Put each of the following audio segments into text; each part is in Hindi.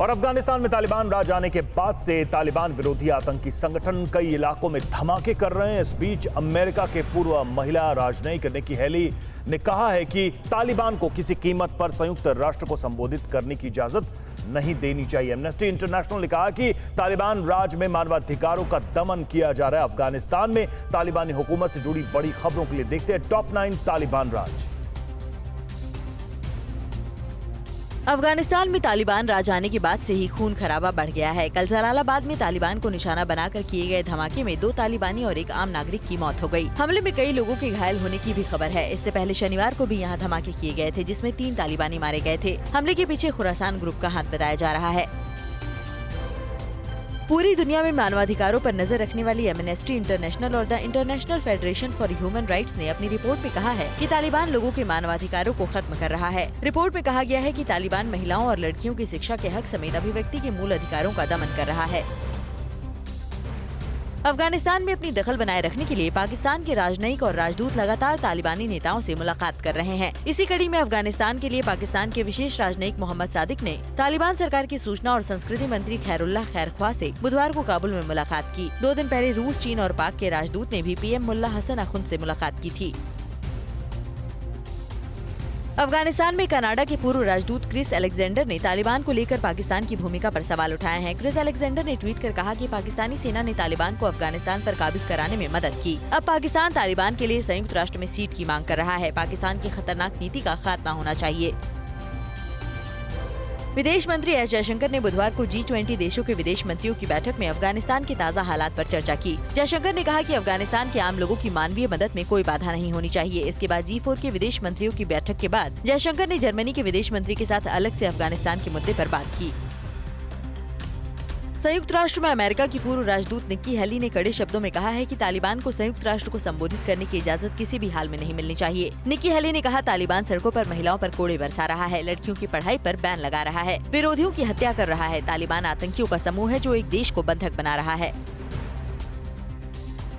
और अफगानिस्तान में तालिबान राज आने के बाद से तालिबान विरोधी आतंकी संगठन कई इलाकों में धमाके कर रहे हैं। इस बीच अमेरिका के पूर्व महिला राजनयिक निकी हेली ने कहा है कि तालिबान को किसी कीमत पर संयुक्त राष्ट्र को संबोधित करने की इजाजत नहीं देनी चाहिए। एमनेस्टी इंटरनेशनल ने कहा कि तालिबान राज में मानवाधिकारों का दमन किया जा रहा है। अफगानिस्तान में तालिबानी हुकूमत से जुड़ी बड़ी खबरों के लिए देखते हैं टॉप 9 तालिबान राज। अफगानिस्तान में तालिबान राज आने के बाद से ही खून खराबा बढ़ गया है। कल जलालाबाद में तालिबान को निशाना बनाकर किए गए धमाके में 2 तालिबानी और एक आम नागरिक की मौत हो गई। हमले में कई लोगों के घायल होने की भी खबर है। इससे पहले शनिवार को भी यहां धमाके किए गए थे, जिसमें 3 तालिबानी मारे गए थे। हमले के पीछे खुरासान ग्रुप का हाथ बताया जा रहा है। पूरी दुनिया में मानवाधिकारों पर नजर रखने वाली एमनेस्टी इंटरनेशनल और the international federation for human rights ने अपनी रिपोर्ट में कहा है कि तालिबान लोगों के मानवाधिकारों को खत्म कर रहा है। रिपोर्ट में कहा गया है कि तालिबान महिलाओं और लड़कियों की शिक्षा के हक समेत अभिव्यक्ति के मूल अधिकारों का दमन कर रहा है। अफगानिस्तान में अपनी दखल बनाए रखने के लिए पाकिस्तान के राजनयिक और राजदूत लगातार तालिबानी नेताओं से मुलाकात कर रहे हैं। इसी कड़ी में अफगानिस्तान के लिए पाकिस्तान के विशेष राजनयिक मोहम्मद सादिक ने तालिबान सरकार की सूचना और संस्कृति मंत्री खैरुल्लाह खैरख्वाह से बुधवार को काबुल में मुलाकात की। 2 दिन पहले रूस, चीन और पाक के राजदूत ने भी पीएम मुल्ला हसन अखुंद से मुलाकात की थी। अफगानिस्तान में कनाडा के पूर्व राजदूत क्रिस अलेक्जेंडर ने तालिबान को लेकर पाकिस्तान की भूमिका पर सवाल उठाए हैं। क्रिस अलेक्जेंडर ने ट्वीट कर कहा कि पाकिस्तानी सेना ने तालिबान को अफगानिस्तान पर काबिज कराने में मदद की। अब पाकिस्तान तालिबान के लिए संयुक्त राष्ट्र में सीट की मांग कर रहा है। पाकिस्तान की खतरनाक नीति का खात्मा होना चाहिए। विदेश मंत्री एस जयशंकर ने बुधवार को G20 देशों के विदेश मंत्रियों की बैठक में अफगानिस्तान के ताज़ा हालात पर चर्चा की। जयशंकर ने कहा कि अफगानिस्तान के आम लोगों की मानवीय मदद में कोई बाधा नहीं होनी चाहिए। इसके बाद G4 के विदेश मंत्रियों की बैठक के बाद जयशंकर ने जर्मनी के विदेश मंत्री के साथ अलग से अफगानिस्तान के मुद्दे पर बात की। संयुक्त राष्ट्र में अमेरिका की पूर्व राजदूत निकी हेली ने कड़े शब्दों में कहा है कि तालिबान को संयुक्त राष्ट्र को संबोधित करने की इजाजत किसी भी हाल में नहीं मिलनी चाहिए। निकी हेली ने कहा, तालिबान सड़कों पर महिलाओं पर कोड़े बरसा रहा है, लड़कियों की पढ़ाई पर बैन लगा रहा है, विरोधियों की हत्या कर रहा है। तालिबान आतंकियों का समूह है जो एक देश को बंधक बना रहा है।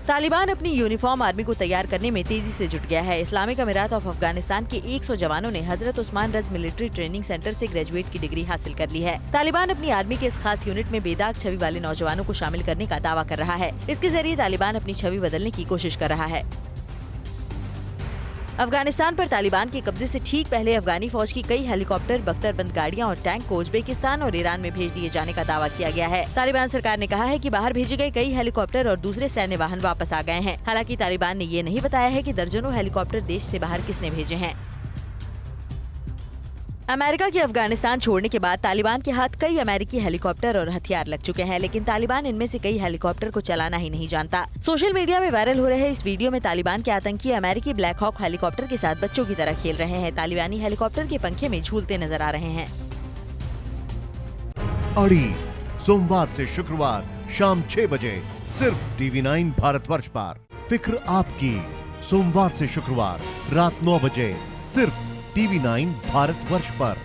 तालिबान अपनी यूनिफॉर्म आर्मी को तैयार करने में तेजी से जुट गया है। इस्लामिक अमीरात ऑफ अफगानिस्तान के 100 जवानों ने हजरत उस्मान रज मिलिट्री ट्रेनिंग सेंटर से ग्रेजुएट की डिग्री हासिल कर ली है। तालिबान अपनी आर्मी के इस खास यूनिट में बेदाग छवि वाले नौजवानों को शामिल करने का दावा कर रहा है। इसके जरिए तालिबान अपनी छवि बदलने की कोशिश कर रहा है। अफगानिस्तान पर तालिबान के कब्जे से ठीक पहले अफगानी फौज की कई हेलीकॉप्टर, बख्तरबंद गाड़ियां और टैंक को उज्बेकिस्तान और ईरान में भेज दिए जाने का दावा किया गया है। तालिबान सरकार ने कहा है कि बाहर भेजे गए कई हेलीकॉप्टर और दूसरे सैन्य वाहन वापस आ गए हैं। हालांकि तालिबान ने ये नहीं बताया है कि दर्जनों हेलीकॉप्टर देश से बाहर किसने भेजे हैं। अमेरिका के अफगानिस्तान छोड़ने के बाद तालिबान के हाथ कई अमेरिकी हेलीकॉप्टर और हथियार लग चुके हैं, लेकिन तालिबान इनमें से कई हेलीकॉप्टर को चलाना ही नहीं जानता। सोशल मीडिया में वायरल हो रहे इस वीडियो में तालिबान के आतंकी अमेरिकी ब्लैक हॉक हेलीकॉप्टर के साथ बच्चों की तरह खेल रहे हैं। तालिबानी हेलीकॉप्टर के पंखे में झूलते नजर आ रहे हैं। अड़ी सोमवार से शुक्रवार शाम 6 बजे सिर्फ TV9 भारतवर्ष पर। फिक्र आपकी, सोमवार से शुक्रवार रात 9 बजे सिर्फ TV9 भारतवर्ष पर।